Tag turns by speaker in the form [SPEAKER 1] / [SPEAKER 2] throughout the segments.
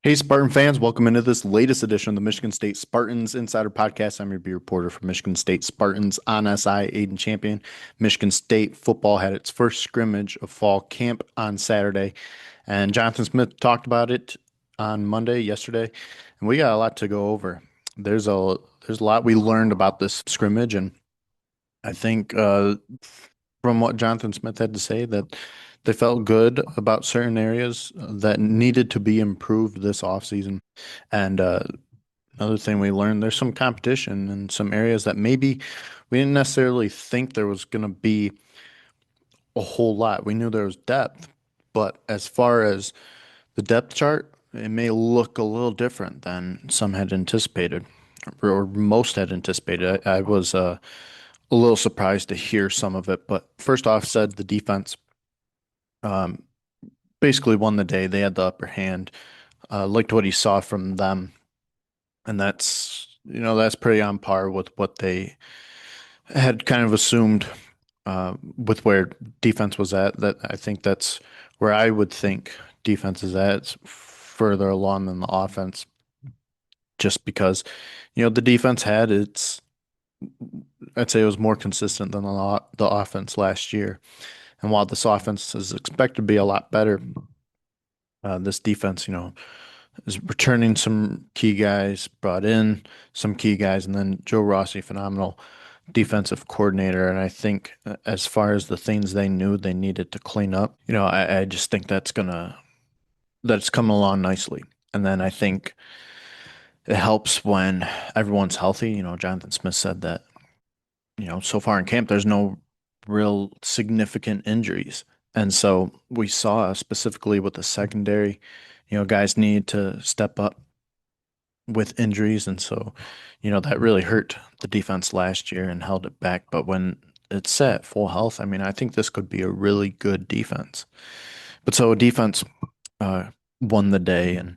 [SPEAKER 1] Hey, Spartan fans, welcome into this latest edition of the Michigan State Spartans Insider Podcast. I'm your beat reporter for Michigan State Spartans on SI, Aidan Champion. Michigan State football had its first scrimmage of fall camp on Saturday, and Jonathan Smith talked about it on Monday, yesterday, and we got a lot to go over. There's a lot we learned about this scrimmage, and I think from what Jonathan Smith had to say that they felt good about certain areas that needed to be improved this offseason. And another thing we learned, there's some competition in some areas that maybe we didn't necessarily think there was going to be a whole lot. We knew there was depth, but as far as the depth chart, it may look a little different than some had anticipated, or most had anticipated. I was a little surprised to hear some of it, but first off, said the defense um, basically won the day. They had the upper hand. Liked what he saw from them, and that's pretty on par with what they had kind of assumed with where defense was at. That I think that's where I would think defense is at. It's further along than the offense, just because the defense had its. I'd say it was more consistent than the offense last year. And while this offense is expected to be a lot better, this defense, is returning some key guys, brought in some key guys, and then Joe Rossi, phenomenal defensive coordinator. And I think as far as the things they knew they needed to clean up, I just think that's coming along nicely. And then I think it helps when everyone's healthy. Jonathan Smith said that, so far in camp, there's no real significant injuries. And so we saw specifically with the secondary, guys need to step up with injuries. And so, that really hurt the defense last year and held it back. But when it's set full health, I mean, I think this could be a really good defense. But so defense uh, won the day. And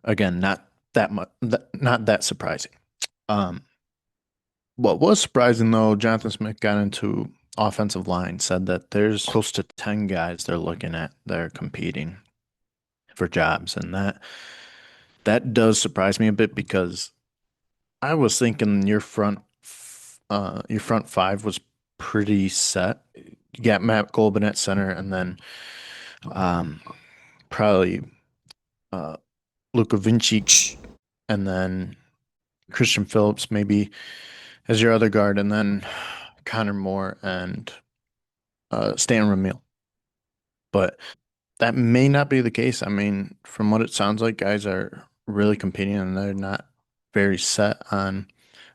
[SPEAKER 1] again, not that much, not that surprising. Um, what was surprising though, Jonathan Smith got into offensive line, said that there's close to 10 guys they're looking at that are competing for jobs. And that does surprise me a bit because I was thinking your front five was pretty set. You got Matt Golban at center, and then um, probably uh, Luka Vincic, and then Christian Phillips maybe as your other guard, and then Connor Moore and Stan Ramil. But that may not be the case. I mean, from what it sounds like, guys are really competing and they're not very set on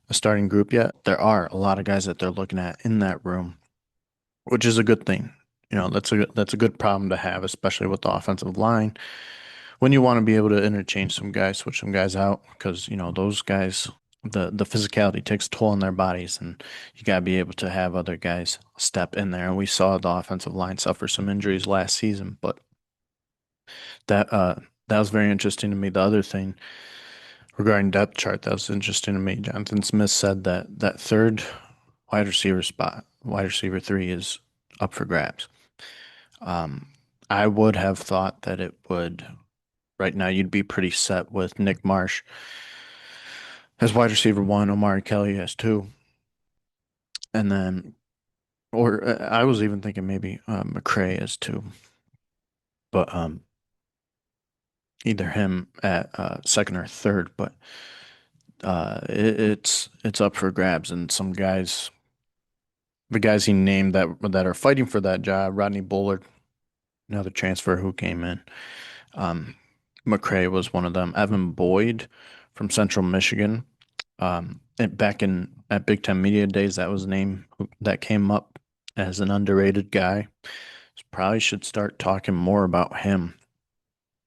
[SPEAKER 1] a starting group yet. There are a lot of guys that they're looking at in that room, which is a good thing. That's a good problem to have, especially with the offensive line. When you want to be able to interchange some guys, switch some guys out, because those guys, the physicality takes a toll on their bodies, and you got to be able to have other guys step in there. And we saw the offensive line suffer some injuries last season, but that uh that was very interesting to me. The other thing regarding depth chart that was interesting to me, Jonathan Smith said that that third wide receiver spot, wide receiver three, is up for grabs. Um, I would have thought that it would. Right now, you'd be pretty set with Nick Marsh as wide receiver one, Omari Kelly as two, and then, or I was even thinking maybe McCray as two, but either him at second or third. But it's up for grabs, and some guys, the guys he named that are fighting for that job, Rodney Bullard, another transfer who came in. Um, McCray was one of them. Evan Boyd from Central Michigan. Back in at Big Ten Media Days, that was a name that came up as an underrated guy. Probably should start talking more about him.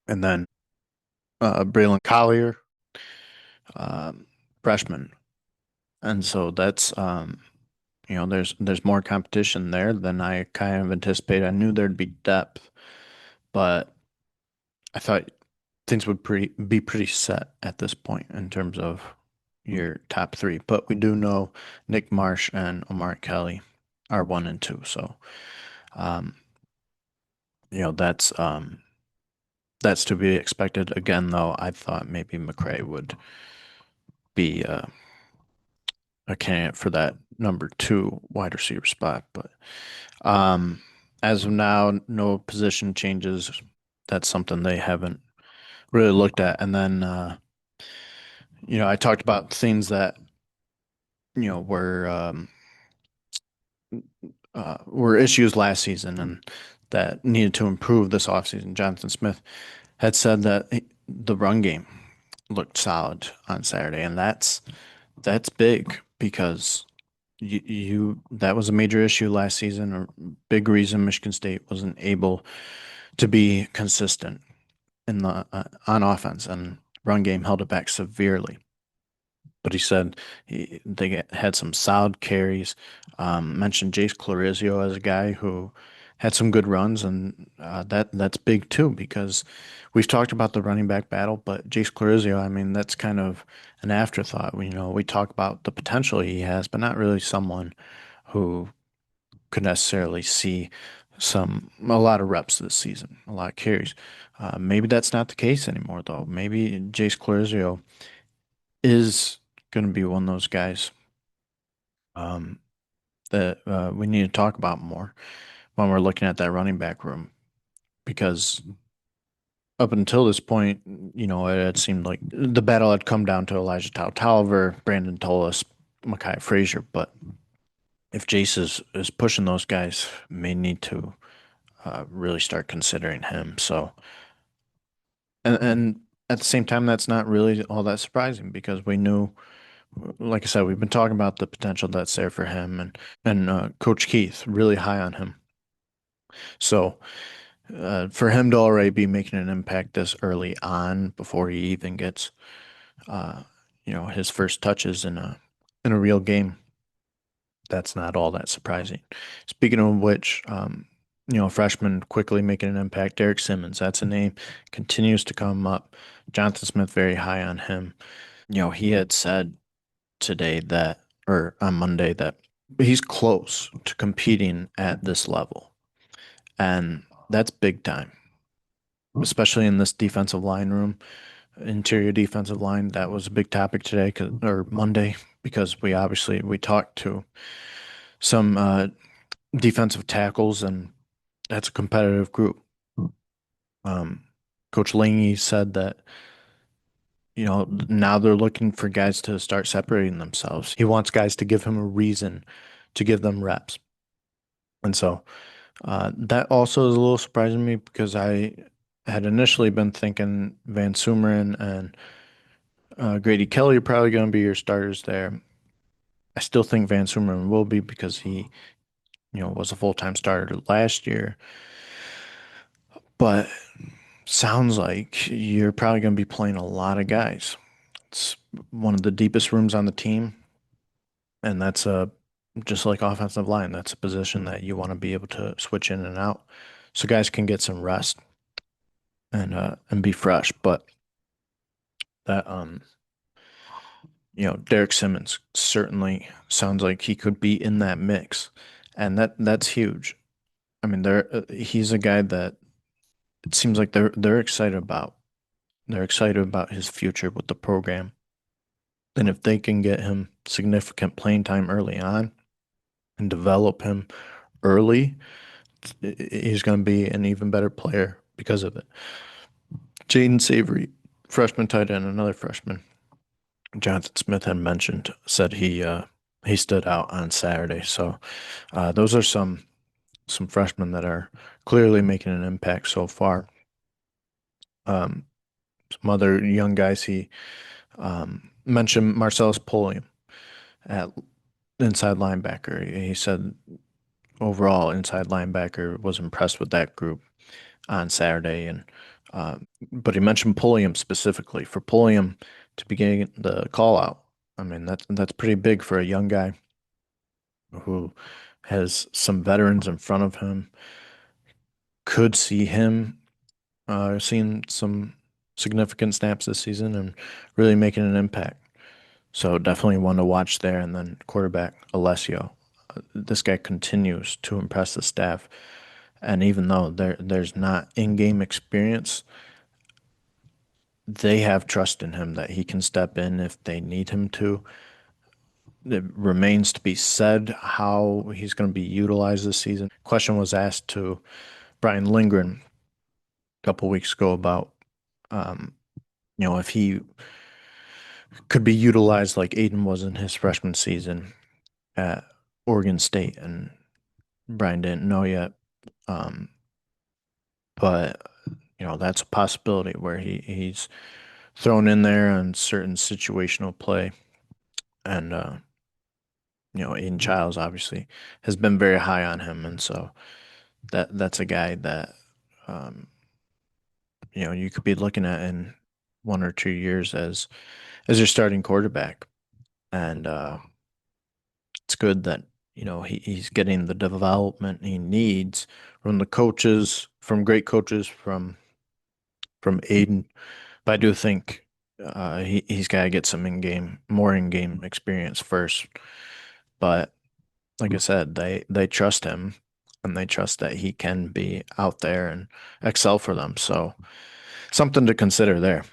[SPEAKER 1] And then Braylon Collier, um, freshman. And so that's there's more competition there than I kind of anticipated. I knew there'd be depth, but I thought things would be pretty set at this point in terms of your top three. But we do know Nick Marsh and Omar Kelly are one and two. So um, that's That's to be expected. Again, though, I thought maybe McCray would be a candidate for that number two wide receiver spot, but um, as of now, no position changes. That's something they haven't really looked at. And then, I talked about things that were issues last season and that needed to improve this offseason. Jonathan Smith had said that the run game looked solid on Saturday, and that's big because you that was a major issue last season, a big reason Michigan State wasn't able to be consistent in the on offense, and run game held it back severely. But he said they had some solid carries. Mentioned Jace Clarizio as a guy who had some good runs, and that's big too because we've talked about the running back battle, but Jace Clarizio, I mean, that's kind of an afterthought. We talk about the potential he has, but not really someone who could necessarily see a lot of reps this season, a lot of carries. Maybe that's not the case anymore, though. Maybe Jace Clarizio is going to be one of those guys um, that we need to talk about more when we're looking at that running back room because up until this point, it had seemed like the battle had come down to Elijah Tolliver, Brandon Tollis, Mekhi Frazier. But if Jace is pushing those guys, may need to really start considering him. So, and at the same time, that's not really all that surprising because we knew, like I said, we've been talking about the potential that's there for him, and Coach Keith really high on him. So for him to already be making an impact this early on before he even gets uh, his first touches in a real game, that's not all that surprising. Speaking of which, freshman quickly making an impact, Derek Simmons, that's a name continues to come up. Jonathan Smith very high on him. He had said today that, or on Monday, that he's close to competing at this level. And that's big time, especially in this defensive line room, interior defensive line. That was a big topic today, or Monday, because we talked to some defensive tackles, and that's a competitive group. Um, Coach Lange said that, now they're looking for guys to start separating themselves. He wants guys to give him a reason to give them reps. And so that also is a little surprising to me because I had initially been thinking Van Sumeren and Grady Kelly are probably going to be your starters there. I still think Van Sumeren will be because he, was a full-time starter last year. But sounds like you're probably going to be playing a lot of guys. It's one of the deepest rooms on the team, and that's just like offensive line. That's a position that you want to be able to switch in and out, so guys can get some rest and be fresh. But that Derek Simmons certainly sounds like he could be in that mix, and that's huge. I mean, he's a guy that it seems like they're excited about. They're excited about his future with the program. And if they can get him significant playing time early on and develop him early, he's going to be an even better player because of it. Jaden Savory, freshman tight end, another freshman, Jonathan Smith had mentioned, said he stood out on Saturday. So those are some freshmen that are clearly making an impact so far. Some other young guys he mentioned Marcellus Pulliam at inside linebacker. He said overall inside linebacker was impressed with that group on Saturday, and but he mentioned Pulliam specifically. For Pulliam to be getting the call out, I mean that's pretty big for a young guy who has some veterans in front of him. Could see him seeing some significant snaps this season and really making an impact. So definitely one to watch there. And then quarterback Alessio. This guy continues to impress the staff. And even though there's not in-game experience, they have trust in him that he can step in if they need him to. It remains to be said how he's going to be utilized this season. Question was asked to Brian Lindgren a couple weeks ago about, um, if he could be utilized like Aidan was in his freshman season at Oregon State, and Brian didn't know yet. Um, but that's a possibility where he's thrown in there on certain situational play, and Aiden Childs obviously has been very high on him, and so that's a guy that um, you could be looking at in 1 or 2 years as your starting quarterback, and it's good that he's getting the development he needs from the coaches, from great coaches, from Aiden. But I do think he's got to get some more in-game experience first. But like I said, they trust him and they trust that he can be out there and excel for them. So something to consider there.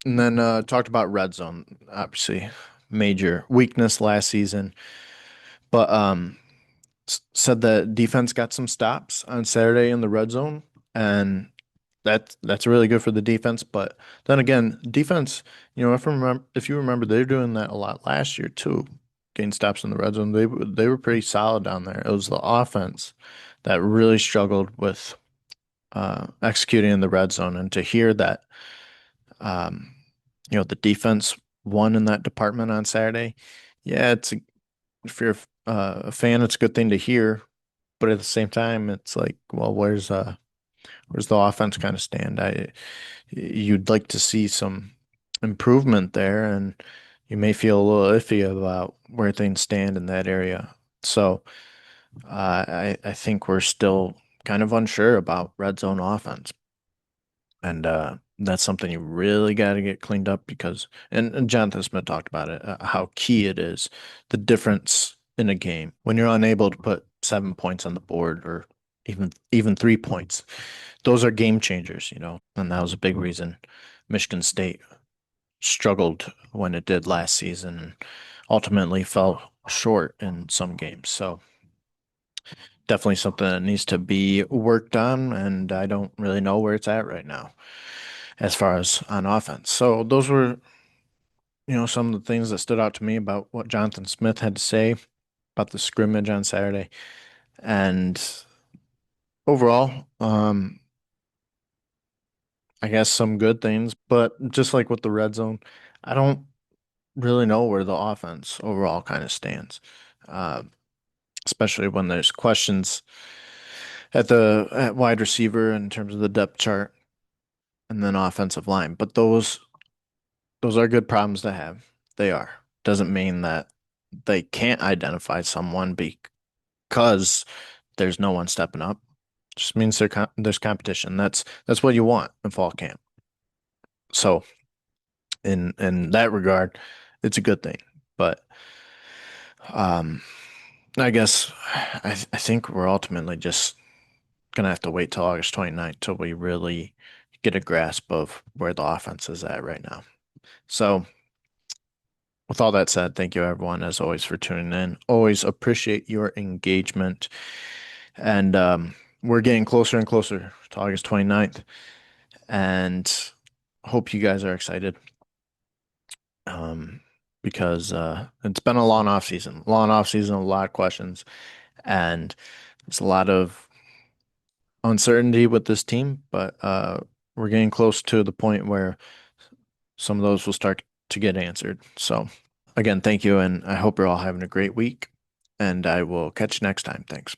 [SPEAKER 1] And then talked about red zone, obviously major weakness last season, but said that defense got some stops on Saturday in the red zone, and that's really good for the defense. But then again, defense, if you remember, they were doing that a lot last year too, getting stops in the red zone. They were pretty solid down there. It was the offense that really struggled with executing in the red zone, and to hear that, um, the defense won in that department on Saturday. Yeah, if you're a fan, it's a good thing to hear. But at the same time, it's like, well, where's the offense kind of stand? You'd like to see some improvement there, and you may feel a little iffy about where things stand in that area. So I think we're still kind of unsure about red zone offense, and that's something you really got to get cleaned up because, and Jonathan Smith talked about it, how key it is, the difference in a game when you're unable to put 7 points on the board or even 3 points. Those are game changers, and that was a big reason Michigan State struggled when it did last season and ultimately fell short in some games. So definitely something that needs to be worked on, and I don't really know where it's at right now as far as on offense. So those were, some of the things that stood out to me about what Jonathan Smith had to say about the scrimmage on Saturday. And overall, I guess some good things, but just like with the red zone, I don't really know where the offense overall kind of stands, uh, especially when there's questions at wide receiver in terms of the depth chart and then offensive line. But those are good problems to have. They are. Doesn't mean that they can't identify someone because there's no one stepping up. Just means there's competition. That's what you want in fall camp. So in that regard, it's a good thing. But um, I guess I think we're ultimately just gonna have to wait till August 29th till we really get a grasp of where the offense is at right now. So with all that said, thank you everyone as always for tuning in. Always appreciate your engagement. And we're getting closer and closer to August 29th. And hope you guys are excited. Um, because it's been a long off season, a lot of questions, and there's a lot of uncertainty with this team, but we're getting close to the point where some of those will start to get answered. So again, thank you, and I hope you're all having a great week, and I will catch you next time. Thanks.